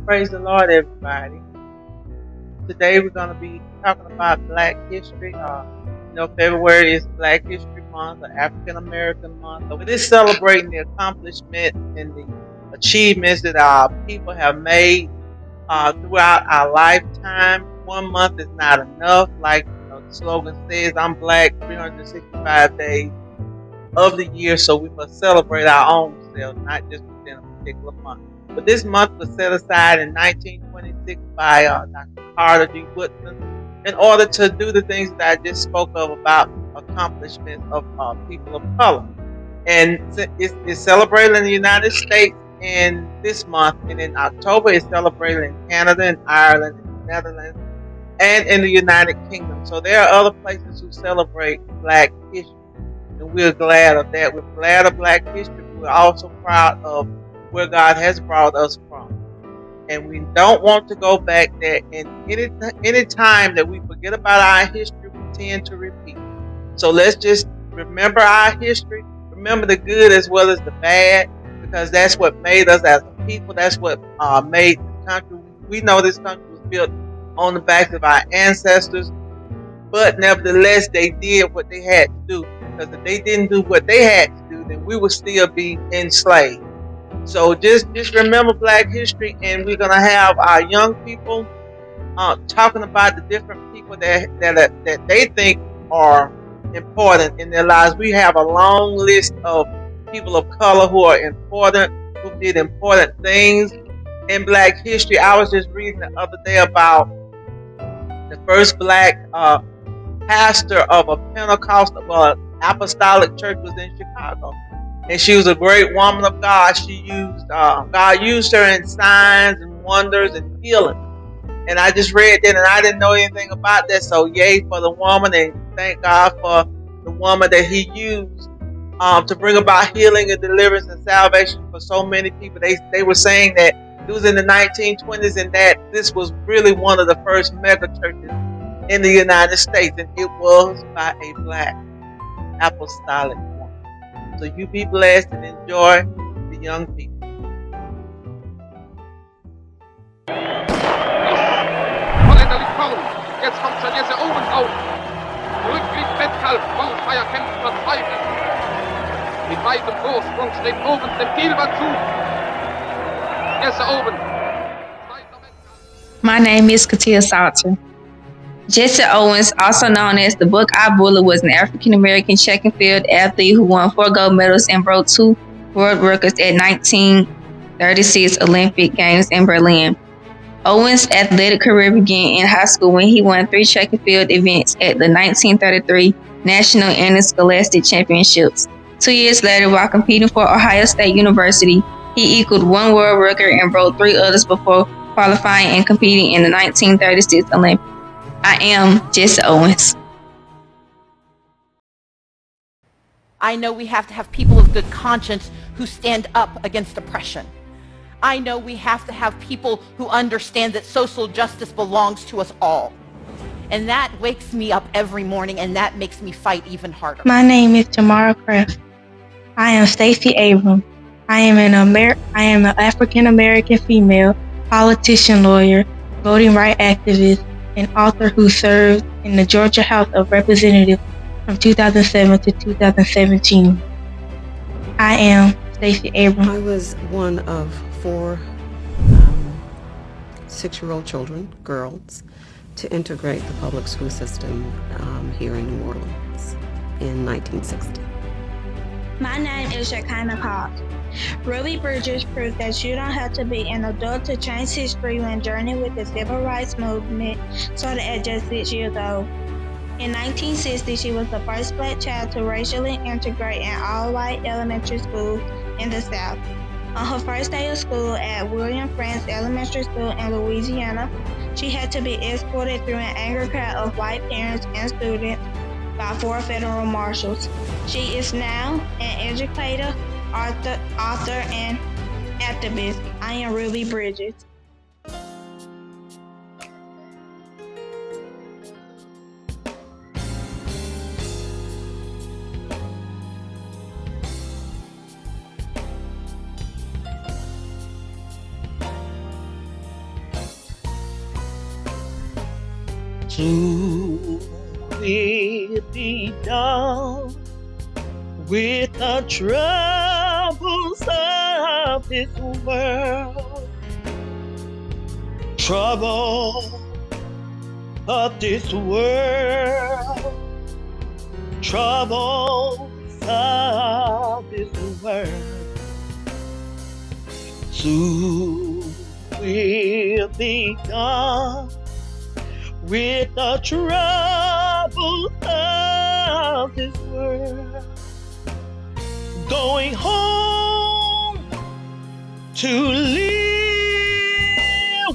Praise the Lord, everybody. Today we're going to be talking about Black History. February is Black History Month, or African American Month. So it is celebrating the accomplishments and the achievements that our people have made throughout our lifetime. 1 month is not enough. Like the slogan says, I'm Black 365 days of the year, so we must celebrate our own selves, not just within a particular month. But this month was set aside in 1926 by Dr. Carter G. Woodson in order to do the things that I just spoke of about accomplishments of people of color. And it's celebrated in the United States in this month, and in October it's celebrated in Canada and Ireland and the Netherlands and in the United Kingdom. So there are other places who celebrate Black history, and we're glad of that. We're glad of Black history. We're also proud of where God has brought us from. And we don't want to go back there. And any time that we forget about our history, we tend to repeat. So let's just remember our history, remember the good as well as the bad, because that's what made us as a people. That's what made this country. We know this country was built on the backs of our ancestors, but nevertheless, they did what they had to do. Because if they didn't do what they had to do, then we would still be enslaved. So just remember Black history, and we're gonna have our young people talking about the different people that they think are important in their lives. We have a long list of people of color who are important, who did important things in Black history. I was just reading the other day about the first Black pastor of a Pentecostal, apostolic church was in Chicago, and she was a great woman of God. God used her in signs and wonders and healing. And I just read that, and I didn't know anything about that. So yay for the woman, and thank God for the woman that He used to bring about healing and deliverance and salvation for so many people. They were saying that it was in the 1920s, and that this was really one of the first mega churches in the United States, and it was by a Black apostolic woman. So you be blessed and enjoy the young people. Jetzt kommt schon Jesse Owens auf. Zurückfliegt Metcalf, Bauernfeier kämpft verzweifelt. Mit weitem Vorsprung steht Owens dem Zielwand zu. Jesse Owens. My name is Katia Salter. Jesse Owens, also known as the Buckeye Bullet, was an African-American track and field athlete who won 4 gold medals and broke 2 world records at 1936 Olympic Games in Berlin. Owens' athletic career began in high school when he won 3 track and field events at the 1933 National Interscholastic Championships. 2 years later, while competing for Ohio State University, he equaled 1 world record and broke 3 others before qualifying and competing in the 1936 Olympics. I am Jesse Owens. I know we have to have people of good conscience who stand up against oppression. I know we have to have people who understand that social justice belongs to us all. And that wakes me up every morning, and that makes me fight even harder. My name is Tamara Kraft. I am Stacey Abrams. I am an African American female politician, lawyer, voting rights activist, and author who served in the Georgia House of Representatives from 2007 to 2017. I am Stacey Abrams. I was one of 4 6-year-old children, girls, to integrate the public school system here in New Orleans in 1960. My name is Shekinah Cox. Ruby Bridges proved that you don't have to be an adult to change history when journeying with the civil rights movement started at just 6 years old. In 1960, she was the first Black child to racially integrate an all-white elementary school in the South. On her first day of school at William Frantz Elementary School in Louisiana, she had to be escorted through an angry crowd of white parents and students by 4 federal marshals. She is now an educator, author, and activist. I am Ruby Bridges. Soon we'll be done with the troubles of this world. Trouble of this world. Troubles of this world. Soon we'll be gone with the troubles of this world. Going home to live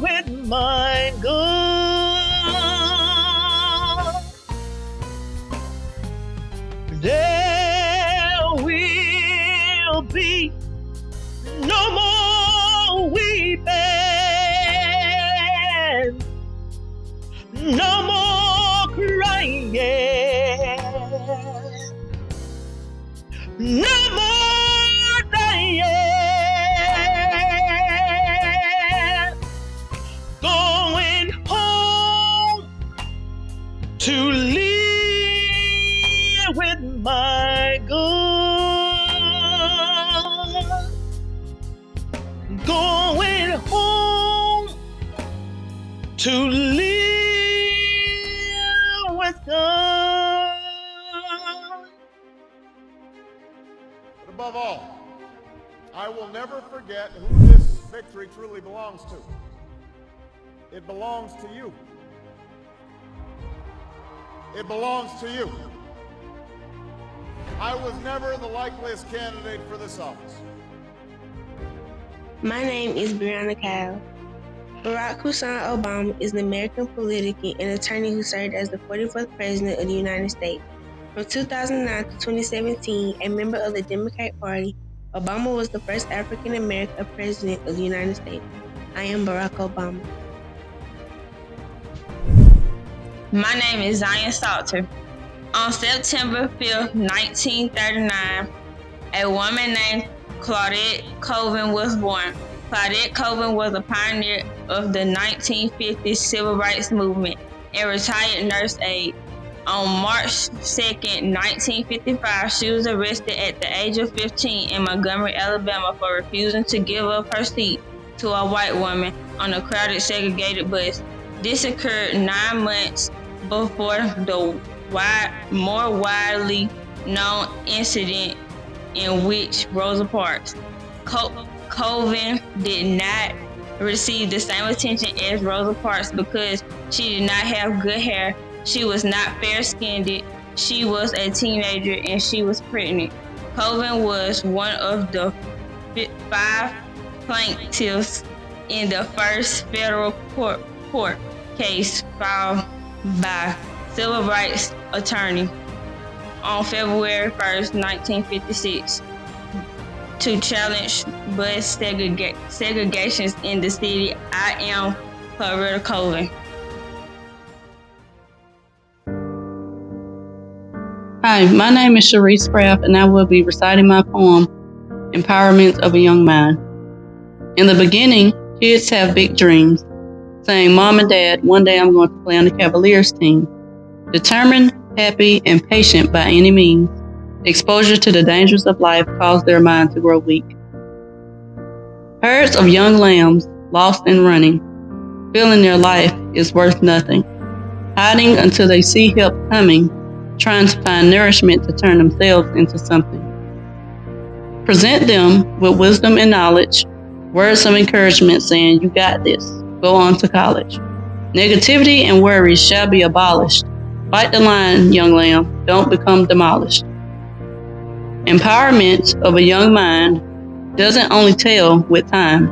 with my God. There will be no more weeping, no more crying, no more dying. Going home to live with my God. Going home to live with God. But above all, I will never forget who this victory truly belongs to. It belongs to you. It belongs to you. I was never the likeliest candidate for this office. My name is Brianna Kyle. Barack Hussein Obama is an American politician and attorney who served as the 44th President of the United States. From 2009 to 2017, a member of the Democratic Party, Obama was the first African American President of the United States. I am Barack Obama. My name is Zion Salter. On September 5th, 1939, a woman named Claudette Colvin was born. Claudette Colvin was a pioneer of the 1950s civil rights movement and retired nurse aide. On March 2nd, 1955, she was arrested at the age of 15 in Montgomery, Alabama for refusing to give up her seat to a white woman on a crowded segregated bus. This occurred 9 months before the more widely known incident in which Rosa Parks. Colvin did not receive the same attention as Rosa Parks because she did not have good hair, she was not fair-skinned, she was a teenager, and she was pregnant. Colvin was one of the 5 plaintiffs in the first federal court case filed by civil rights attorney on February 1st, 1956, to challenge bus segregations in the city. I am Claudette Colvin. Hi, my name is Sharice Craft, and I will be reciting my poem, Empowerment of a Young Mind. In the beginning, kids have big dreams, saying, Mom and Dad, one day I'm going to play on the Cavaliers team. Determined, happy, and patient by any means, exposure to the dangers of life caused their mind to grow weak. Herds of young lambs, lost and running, feeling their life is worth nothing, hiding until they see help coming, trying to find nourishment to turn themselves into something. Present them with wisdom and knowledge, words of encouragement saying, you got this, go on to college. Negativity and worries shall be abolished. Fight the line, young lamb, don't become demolished. Empowerment of a young mind doesn't only tell with time.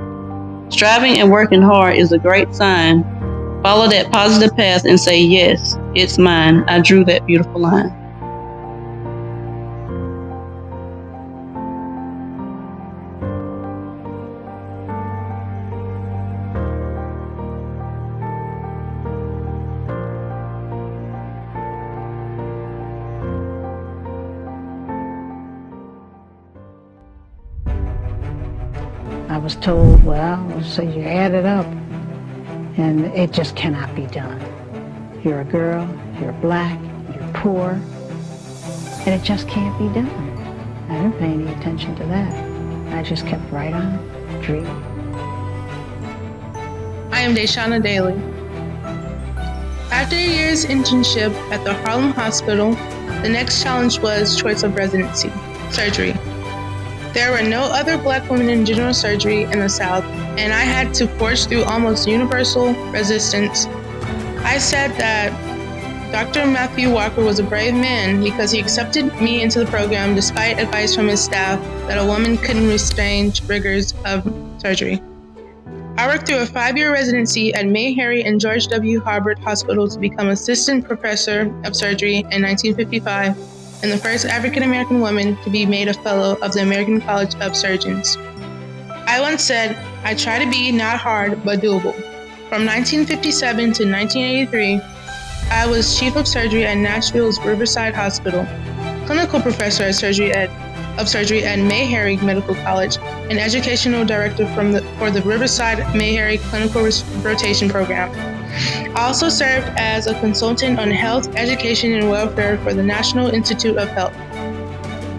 Striving and working hard is a great sign. Follow that positive path and say, yes, it's mine. I drew that beautiful line. I was told, well, so you add it up, and it just cannot be done. You're a girl, you're black, you're poor, and it just can't be done. I didn't pay any attention to that. I just kept right on dreaming. I am Deshauna Daly. After a year's internship at the Harlem Hospital, the next challenge was choice of residency, surgery. There were no other Black women in general surgery in the South, and I had to forge through almost universal resistance. I said that Dr. Matthew Walker was a brave man because he accepted me into the program despite advice from his staff that a woman couldn't restrain rigors of surgery. I worked through a 5-year residency at May Harry and George W. Harbert Hospital to become assistant professor of surgery in 1955 and the first African-American woman to be made a fellow of the American College of Surgeons. I once said, I try to be not hard but doable. From 1957 to 1983, I was chief of surgery at Nashville's Riverside Hospital, clinical professor of surgery at May Harry Medical College, and educational director for the Riverside May Harry Clinical Rotation Program. I also served as a consultant on health, education, and welfare for the National Institute of Health.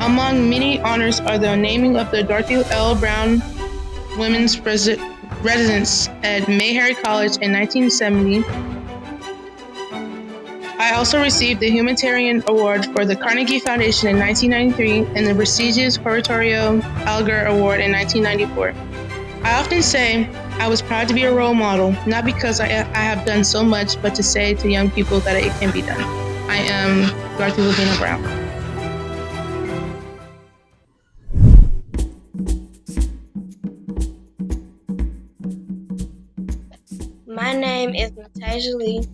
Among many honors are the naming of the Dorothy L. Brown Women's Residence at May Harry College in 1970. I also received the Humanitarian Award for the Carnegie Foundation in 1993 and the prestigious Horatio Alger Award in 1994. I often say I was proud to be a role model, not because I have done so much, but to say to young people that it can be done. I am Dorothy Lavina Brown. My name is Natasha Lee.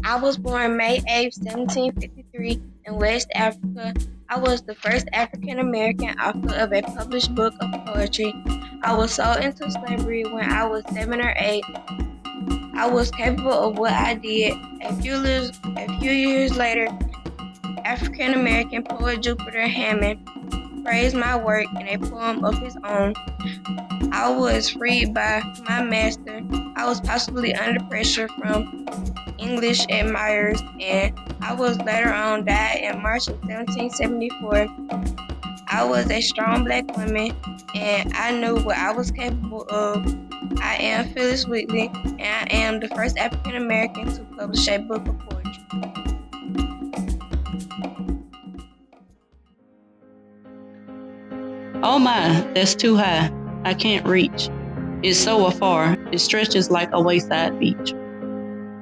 I was born May 8, 1753 in West Africa. I was the first African American author of a published book of poetry. I was sold into slavery when I was 7 or 8. I was capable of what I did. A few years later, African American poet Jupiter Hammond praised my work in a poem of his own. I was freed by my master. I was possibly under pressure from English admirers, and I was later on died in March of 1774. I was a strong Black woman, and I knew what I was capable of. I am Phyllis Wheatley, and I am the first African American to publish a book of poetry. Oh my, that's too high. I can't reach. It's so afar, it stretches like a wayside beach.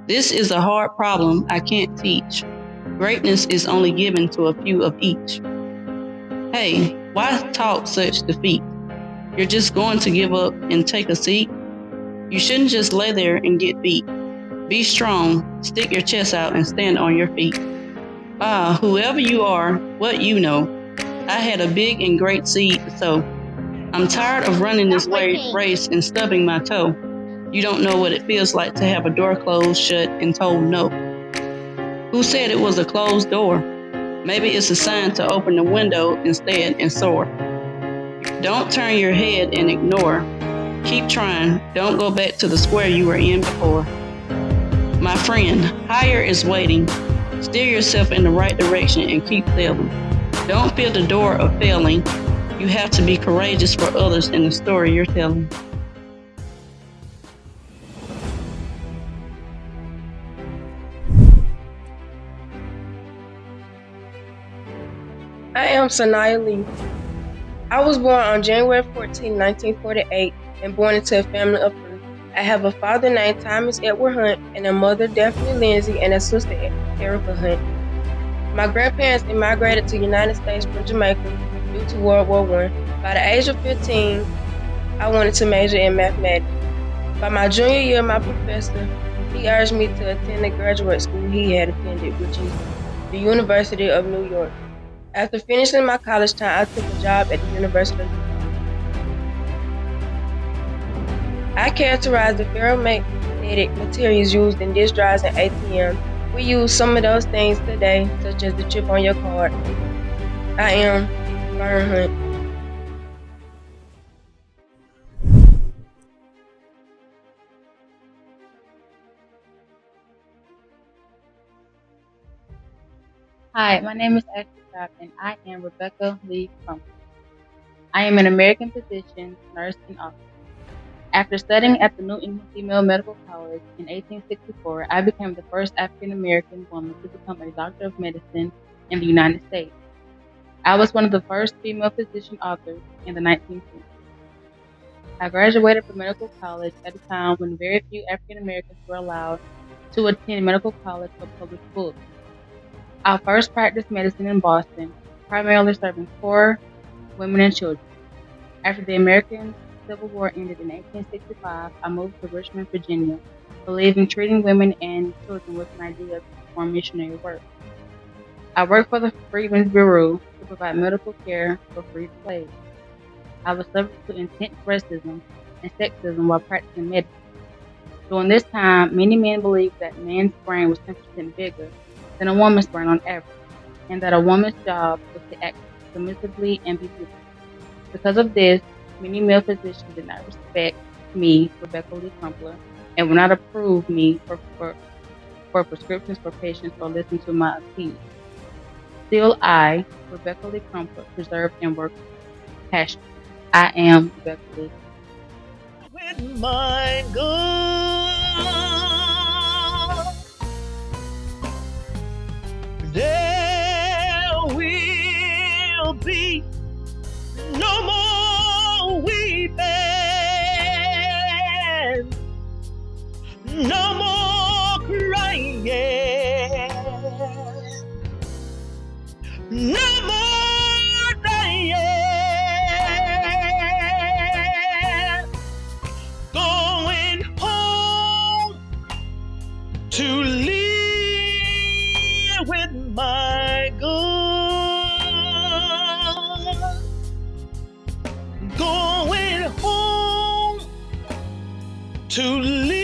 This is a hard problem I can't teach. Greatness is only given to a few of each. Hey, why talk such defeat? You're just going to give up and take a seat? You shouldn't just lay there and get beat. Be strong, stick your chest out and stand on your feet. Ah, whoever you are, what you know, I had a big and great seed to sow. I'm tired of running this race and stubbing my toe. You don't know what it feels like to have a door closed shut and told no. Who said it was a closed door? Maybe it's a sign to open the window instead and soar. Don't turn your head and ignore. Keep trying. Don't go back to the square you were in before. My friend, higher is waiting. Steer yourself in the right direction and keep sailing. Don't fear the door of failing. You have to be courageous for others in the story you're telling. I am Sanaya Lee. I was born on January 14, 1948, and born into a family of 3. I have a father named Thomas Edward Hunt, and a mother, Daphne Lindsay, and a sister, Erica Hunt. My grandparents immigrated to the United States from Jamaica due to World War I. By the age of 15, I wanted to major in mathematics. By my junior year, my professor, he urged me to attend the graduate school he had attended, which is the University of New York. After finishing my college time, I took a job at the University of New York. I characterize the ferromagnetic materials used in disk drives and ATMs. We use some of those things today, such as the chip on your card. I am Byron Hunt. Hi, my name is Ashley Cobb, and I am Rebecca Lee Crumpler. I am an American physician, nurse, and author. After studying at the New England Female Medical College in 1864, I became the first African American woman to become a doctor of medicine in the United States. I was one of the first female physician authors in the 19th century. I graduated from medical college at a time when very few African Americans were allowed to attend medical college or publish books. I first practiced medicine in Boston, primarily serving poor women and children. After the American Civil War ended in 1865, I moved to Richmond, Virginia, believing treating women and children was an idea to perform missionary work. I worked for the Freedmen's Bureau to provide medical care for freed slaves. I was subject to intense racism and sexism while practicing medicine. During this time, many men believed that a man's brain was 10% bigger than a woman's brain on average, and that a woman's job was to act submissively and be beautiful. Because of this, many male physicians did not respect me, Rebecca Lee Crumpler, and would not approve me for prescriptions for patients or listen to my opinions. Still, I, Rebecca Lee Crumpler, preserved and worked passionately. I am Rebecca Lee. With my gun, there will be no more weeping, no more crying, no more dying. Going home to live with my gun. Going home to live